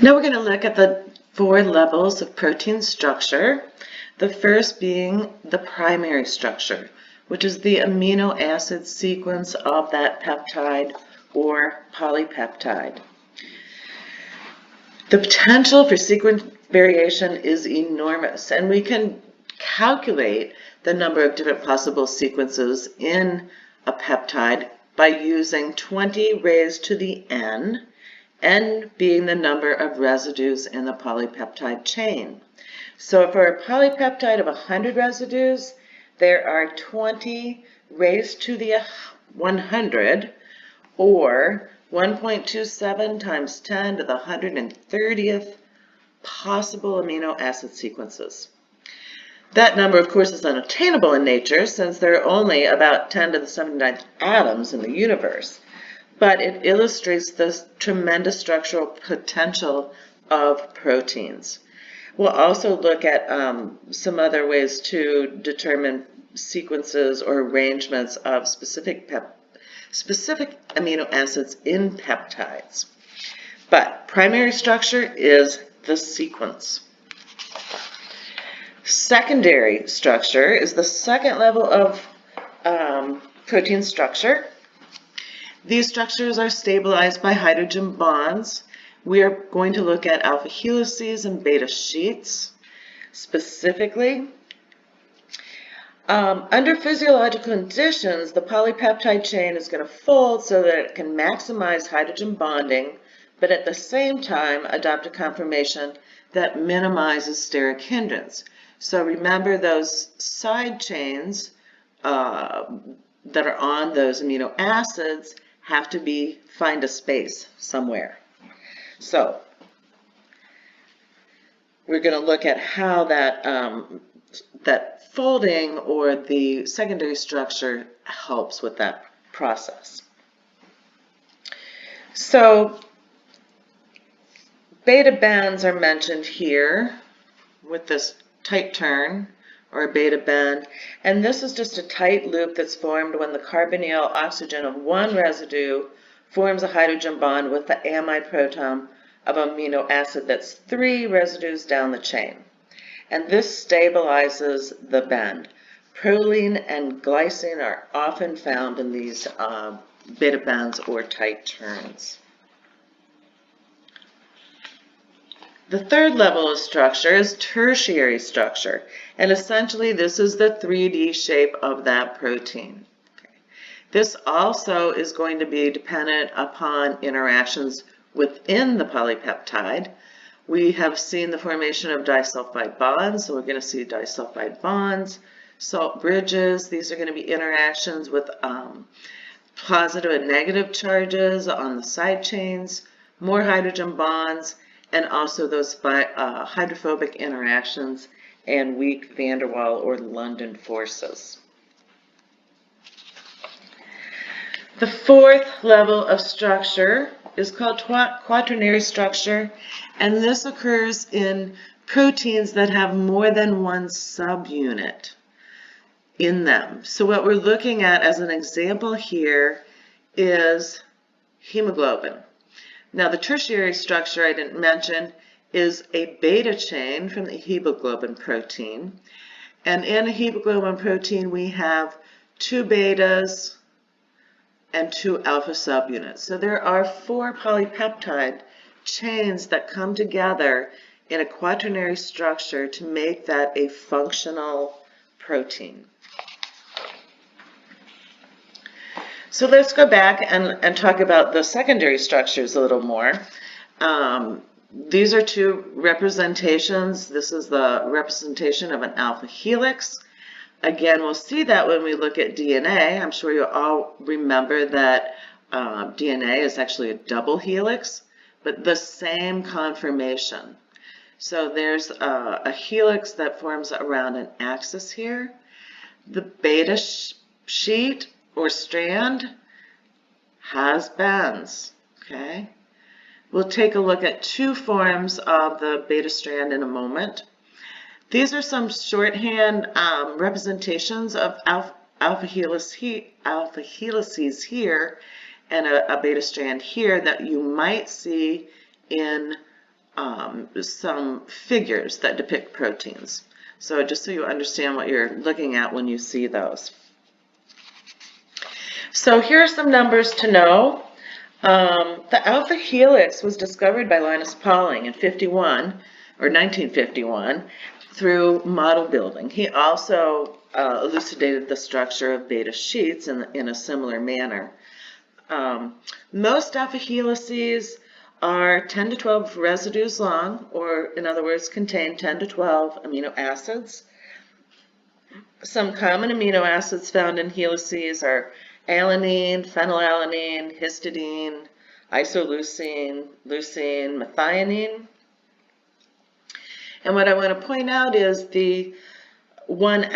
Now we're going to look at the 4 levels of protein structure. The first being the primary structure, which is the amino acid sequence of that peptide or polypeptide. The potential for sequence variation is enormous, and we can calculate the number of different possible sequences in a peptide by using 20 raised to the n being the number of residues in the polypeptide chain. So for a polypeptide of 100 residues, there are 20 raised to the 100, or 1.27 times 10 to the 130th possible amino acid sequences. That number, of course, is unattainable in nature since there are only about 10 to the 79th atoms in the universe. But it illustrates the tremendous structural potential of proteins. We'll also look at some other ways to determine sequences or arrangements of specific amino acids in peptides. But primary structure is the sequence. Secondary structure is the second level of protein structure. These structures are stabilized by hydrogen bonds. We are going to look at alpha helices and beta sheets specifically. Under physiological conditions, the polypeptide chain is going to fold so that it can maximize hydrogen bonding, but at the same time adopt a conformation that minimizes steric hindrance. So remember, those side chains that are on those amino acids have to find a space somewhere. So we're going to look at how that folding or the secondary structure helps with that process. So beta bands are mentioned here with this tight turn or a beta band, and this is just a tight loop that's formed when the carbonyl oxygen of one residue forms a hydrogen bond with the amide proton of amino acid that's 3 residues down the chain. And this stabilizes the bend. Proline and glycine are often found in these beta bands or tight turns. The third level of structure is tertiary structure, and essentially this is the 3D shape of that protein. Okay. This also is going to be dependent upon interactions within the polypeptide. We have seen the formation of disulfide bonds, so we're going to see disulfide bonds, salt bridges. These are going to be interactions with positive and negative charges on the side chains, more hydrogen bonds, and also those hydrophobic interactions and weak van der Waal or London forces. The fourth level of structure is called quaternary structure, and this occurs in proteins that have more than one subunit in them. So what we're looking at as an example here is hemoglobin. Now the tertiary structure I didn't mention is a beta chain from the hemoglobin protein. And in a hemoglobin protein we have 2 betas and 2 alpha subunits. So there are 4 polypeptide chains that come together in a quaternary structure to make that a functional protein. So let's go back and talk about the secondary structures a little more. These are 2 representations. This is the representation of an alpha helix. Again, we'll see that when we look at DNA. I'm sure you all remember that DNA is actually a double helix, but the same conformation. So there's a helix that forms around an axis here. The beta sheet or strand has bands, okay? We'll take a look at 2 forms of the beta strand in a moment. These are some shorthand representations of alpha helices here and a beta strand here that you might see in some figures that depict proteins. So just so you understand what you're looking at when you see those. So here are some numbers to know. The alpha helix was discovered by Linus Pauling in 1951 through model building. He also elucidated the structure of beta sheets in a similar manner. Most alpha helices are 10 to 12 residues long, or in other words, contain 10 to 12 amino acids. Some common amino acids found in helices are alanine, phenylalanine, histidine, isoleucine, leucine, methionine. And what I want to point out is the one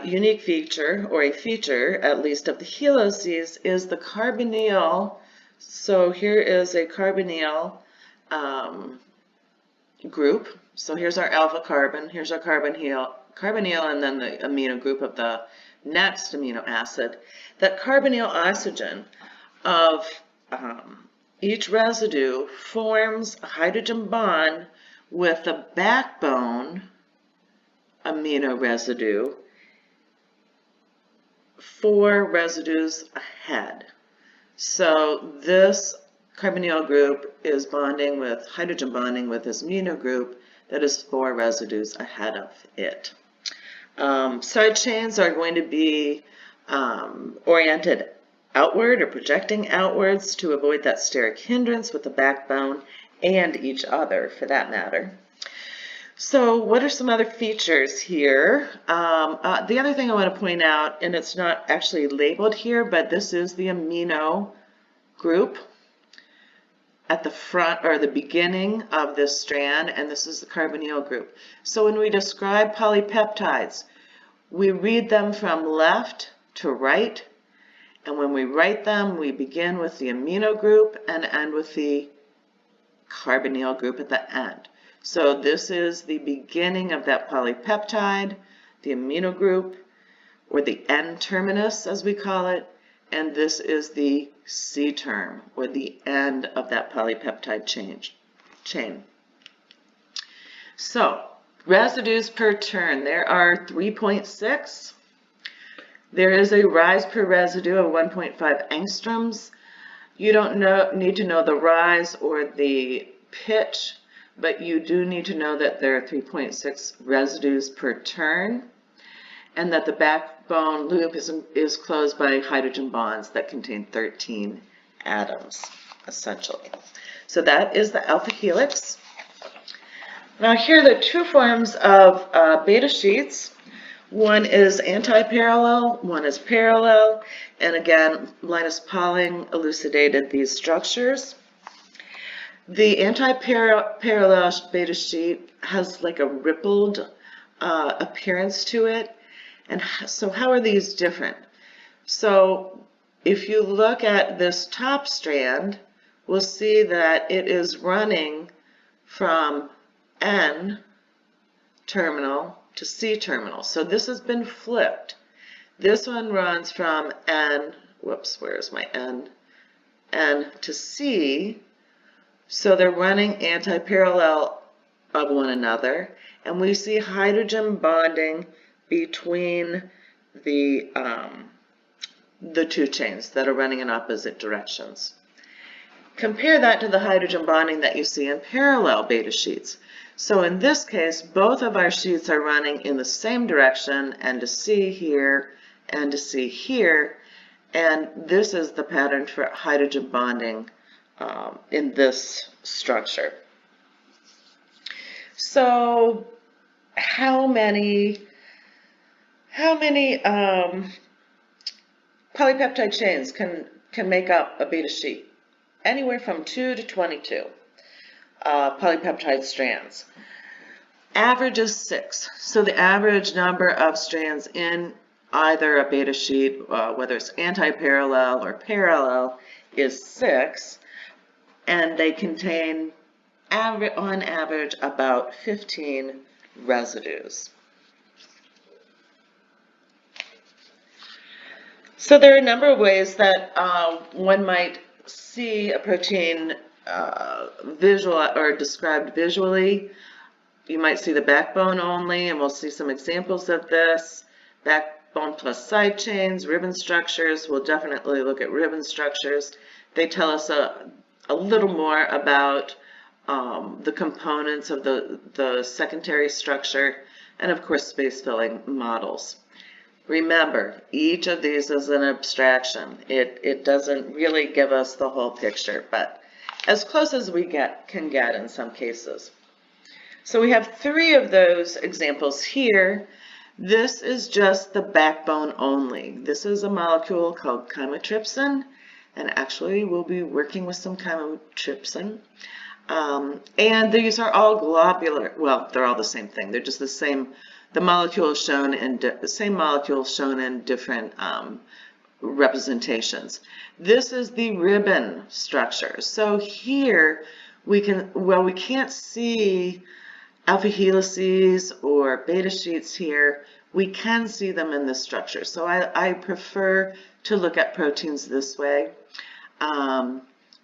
unique feature, or a feature at least, of the helices is the carbonyl. So here is a carbonyl group. So here's our alpha carbon, here's our carbonyl, and then the amino group of the next amino acid. That carbonyl oxygen of each residue forms a hydrogen bond with the backbone amino residue 4 residues ahead. So this carbonyl group is hydrogen bonding with this amino group that is 4 residues ahead of it. Side chains are going to be oriented outward or projecting outwards to avoid that steric hindrance with the backbone and each other for that matter. So what are some other features here? The other thing I want to point out, and it's not actually labeled here, but this is the amino group at the front or the beginning of this strand, and this is the carbonyl group. So when we describe polypeptides, we read them from left to right, and when we write them, we begin with the amino group and end with the carbonyl group at the end. So this is the beginning of that polypeptide, the amino group, or the N-terminus as we call it, and this is the C-term, or the end of that polypeptide chain. So, residues per turn, there are 3.6. There is a rise per residue of 1.5 angstroms. You don't need to know the rise or the pitch, but you do need to know that there are 3.6 residues per turn, and that the backbone loop is closed by hydrogen bonds that contain 13 atoms, essentially. So that is the alpha helix. Now here are the two forms of beta sheets. One is anti-parallel, one is parallel, and again, Linus Pauling elucidated these structures. The anti-parallel beta sheet has like a rippled appearance to it. And so how are these different? So if you look at this top strand, we'll see that it is running from N terminal to C terminal. So this has been flipped. This one runs from N, whoops, where's my N? N to C. So they're running anti-parallel of one another, and we see hydrogen bonding between the two chains that are running in opposite directions. Compare that to the hydrogen bonding that you see in parallel beta sheets. So in this case, both of our sheets are running in the same direction, N to C here, N to C here, and this is the pattern for hydrogen bonding in this structure. So how many polypeptide chains can make up a beta sheet? Anywhere from 2 to 22 polypeptide strands. Average is 6. So the average number of strands in either a beta sheet, whether it's anti-parallel or parallel, is 6. And they contain, on average, about 15 residues. So there are a number of ways that one might see a protein visual or described visually. You might see the backbone only, and we'll see some examples of this. Backbone plus side chains, ribbon structures. We'll definitely look at ribbon structures. They tell us a little more about the components of the secondary structure, and of course space-filling models. Remember, each of these is an abstraction. It doesn't really give us the whole picture, but as close as we can get in some cases. So we have 3 of those examples here. This is just the backbone only. This is a molecule called chymotrypsin, and actually we'll be working with some chymotrypsin. And these are all globular. Well, they're all the same thing. They're just the same. The molecule is shown in the same molecule shown in different representations. This is the ribbon structure. So here we can't see alpha helices or beta sheets here. We can see them in this structure. So I prefer to look at proteins this way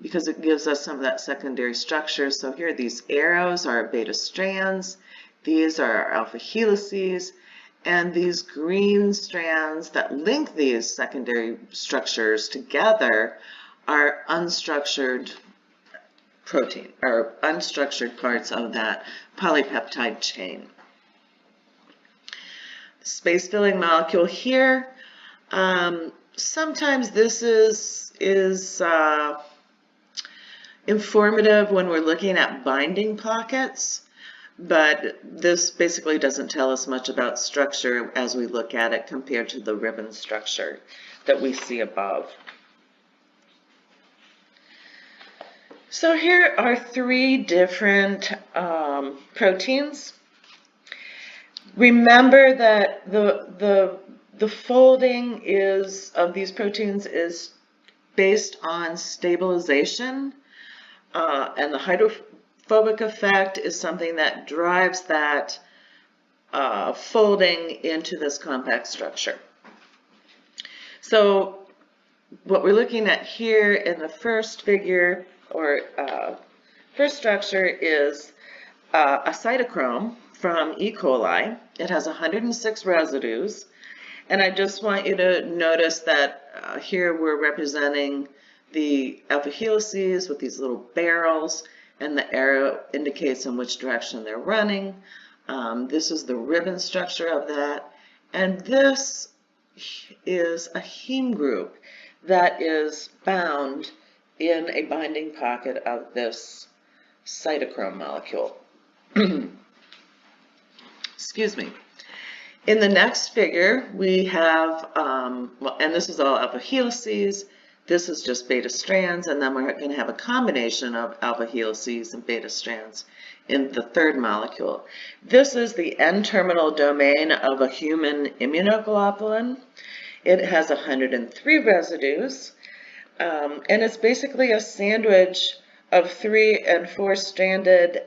because it gives us some of that secondary structure. So here these arrows are beta strands. These are our alpha helices. And these green strands that link these secondary structures together are unstructured protein, or unstructured parts of that polypeptide chain. Space-filling molecule here. Sometimes this is informative when we're looking at binding pockets, but this basically doesn't tell us much about structure as we look at it compared to the ribbon structure that we see above. So here are 3 different proteins. Remember that the folding of these proteins is based on stabilization, and the hydrophobic effect is something that drives that folding into this compact structure. So what we're looking at here in the first figure, or first structure, is a cytochrome from E. coli. It has 106 residues, and I just want you to notice that here we're representing the alpha helices with these little barrels, and the arrow indicates in which direction they're running. This is the ribbon structure of that, and this is a heme group that is bound in a binding pocket of this cytochrome molecule. Excuse me. In the next figure, we have, and this is all alpha helices. This is just beta strands, and then we're going to have a combination of alpha helices and beta strands in the third molecule. This is the N-terminal domain of a human immunoglobulin. It has 103 residues, and it's basically a sandwich of 3 and 4 stranded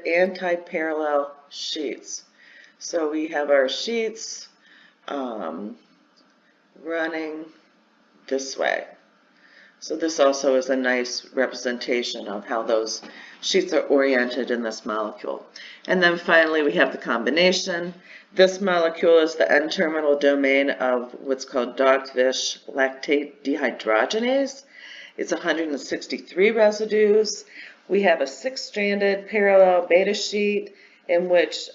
anti-parallel sheets. So we have our sheets running this way. So this also is a nice representation of how those sheets are oriented in this molecule. And then finally we have the combination. This molecule is the N-terminal domain of what's called dogfish lactate dehydrogenase. It's 163 residues. We have a 6-stranded parallel beta sheet in which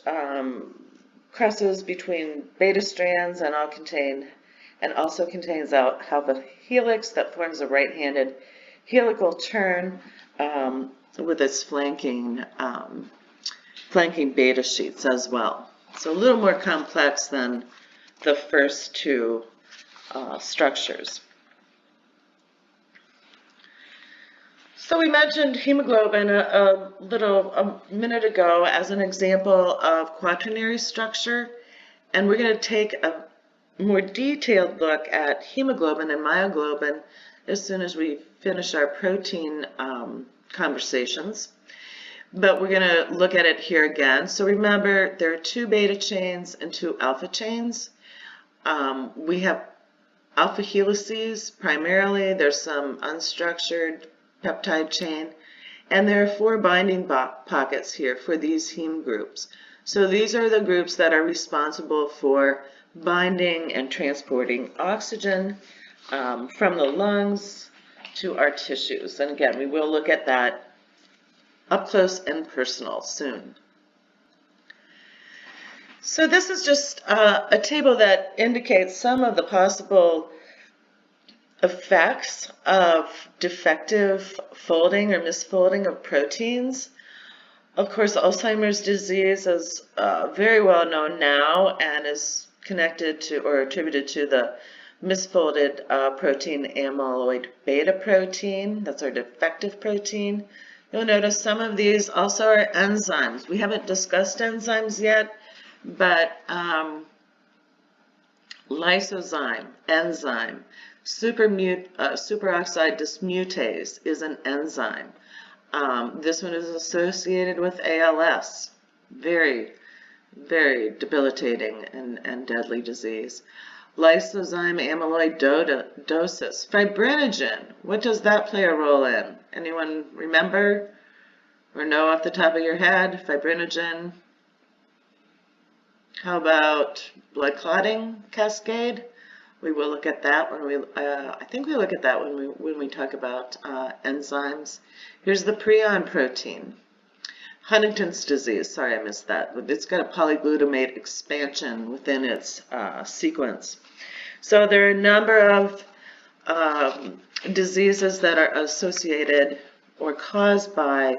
crosses between beta strands and also contains alpha helix that forms a right-handed helical turn with its flanking beta sheets as well. So a little more complex than the first 2 structures. So we mentioned hemoglobin a minute ago as an example of quaternary structure, and we're going to take a more detailed look at hemoglobin and myoglobin as soon as we finish our protein conversations. But we're going to look at it here again. So remember, there are 2 beta chains and 2 alpha chains. We have alpha helices primarily. There's some unstructured peptide chain, and there are 4 binding pockets here for these heme groups. So these are the groups that are responsible for binding and transporting oxygen from the lungs to our tissues. And again, we will look at that up close and personal soon. So this is just a table that indicates some of the possible effects of defective folding or misfolding of proteins. Of course, Alzheimer's disease is very well known now and is connected to or attributed to the misfolded protein amyloid beta protein. That's our defective protein. You'll notice some of these also are enzymes. We haven't discussed enzymes yet, but lysozyme, enzyme, superoxide dismutase is an enzyme. This one is associated with ALS, very, very debilitating and deadly disease. Lysozyme amyloidosis. Fibrinogen, what does that play a role in? Anyone remember or know off the top of your head? Fibrinogen. How about blood clotting cascade? We will look at that when we, I think we look at that when we talk about enzymes. Here's the prion protein. Huntington's disease, sorry I missed that. It's got a polyglutamate expansion within its sequence. So there are a number of diseases that are associated or caused by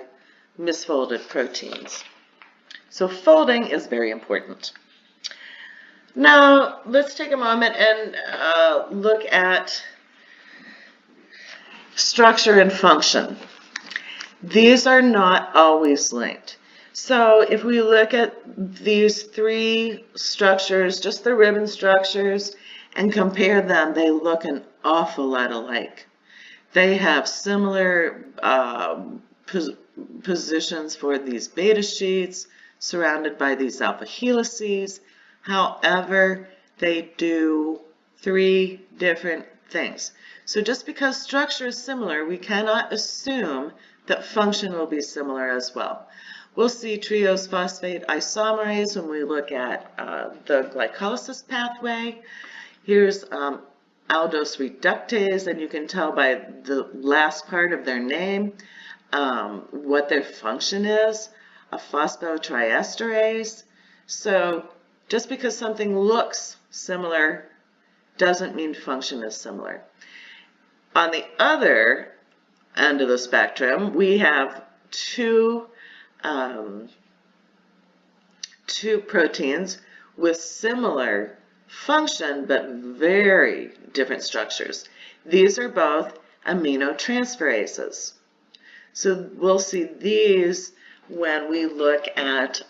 misfolded proteins. So folding is very important. Now let's take a moment and look at structure and function. These are not always linked. So if we look at these 3 structures, just the ribbon structures, and compare them, they look an awful lot alike. They have similar positions for these beta sheets surrounded by these alpha helices. However, they do 3 different things. So just because structure is similar, we cannot assume that function will be similar as well. We'll see triose phosphate isomerase when we look at the glycolysis pathway. Here's aldose reductase, and you can tell by the last part of their name what their function is, a phosphotriesterase. So just because something looks similar doesn't mean function is similar. On the other end of the spectrum, we have two proteins with similar function but very different structures. These are both aminotransferases. So we'll see these when we look at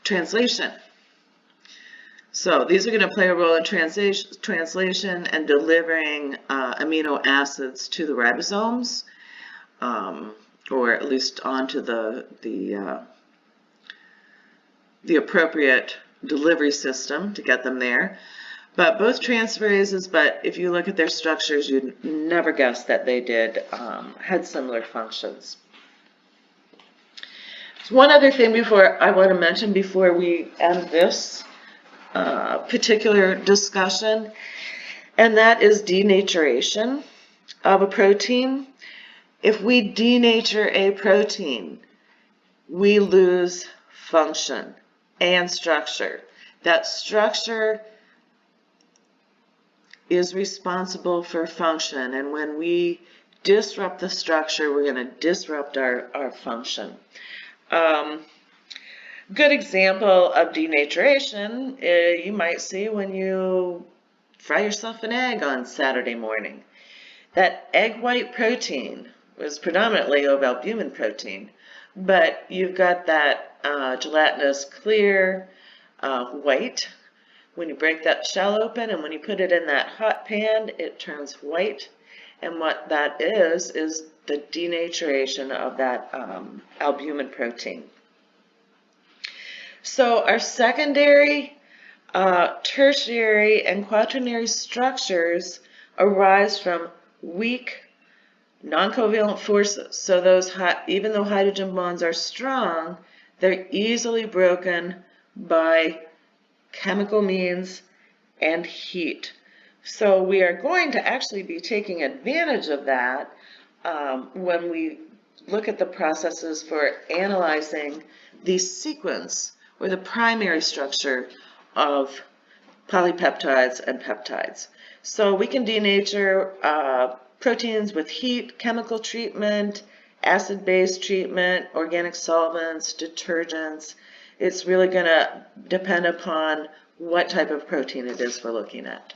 translation. So these are going to play a role in translation and delivering amino acids to the ribosomes, or at least onto the appropriate delivery system to get them there. But both transferases, but if you look at their structures, you'd never guess that they had similar functions. So one other thing I want to mention before we end this particular discussion, and that is denaturation of a protein. If we denature a protein, we lose function and structure. That structure is responsible for function, and when we disrupt the structure, we're going to disrupt our function. Good example of denaturation you might see when you fry yourself an egg on Saturday morning. That egg white protein was predominantly ovalbumin protein, but you've got that gelatinous clear white. When you break that shell open and when you put it in that hot pan, it turns white, and what that is the denaturation of that albumin protein. So our secondary Tertiary and quaternary structures arise from weak non-covalent forces. So even though hydrogen bonds are strong, they're easily broken by chemical means and heat. So we are going to actually be taking advantage of that when we look at the processes for analyzing the sequence or the primary structure of polypeptides and peptides. So we can denature proteins with heat, chemical treatment, acid-base treatment, organic solvents, detergents. It's really going to depend upon what type of protein it is we're looking at.